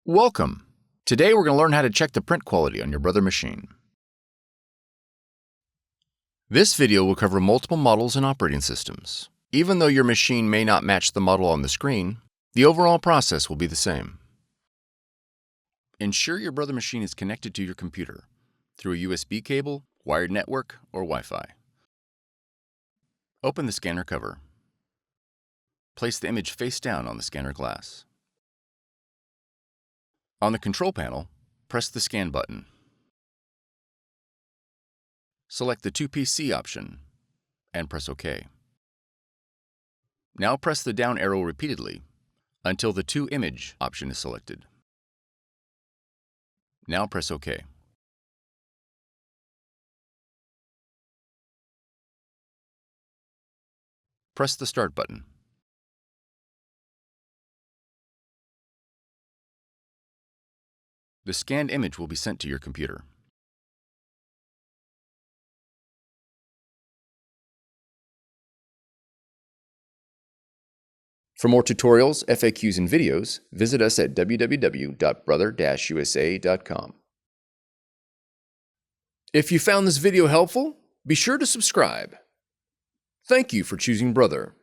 Welcome! Today we're going to learn how to check the print quality on your Brother machine. This video will cover multiple models and operating systems. Even though your machine may not match the model on the screen, the overall process will be the same. Ensure your Brother machine is connected to your computer through a USB cable, wired network, or Wi-Fi. Open the scanner cover. Place the image face down on the scanner glass. On the control panel, press the Scan button. Select the 2PC option and press OK. Now press the down arrow repeatedly until the 2 Image option is selected. Now press OK. Press the Start button. The scanned image will be sent to your computer. For more tutorials, FAQs, and videos, visit us at www.brother-usa.com. If you found this video helpful, be sure to subscribe. Thank you for choosing Brother.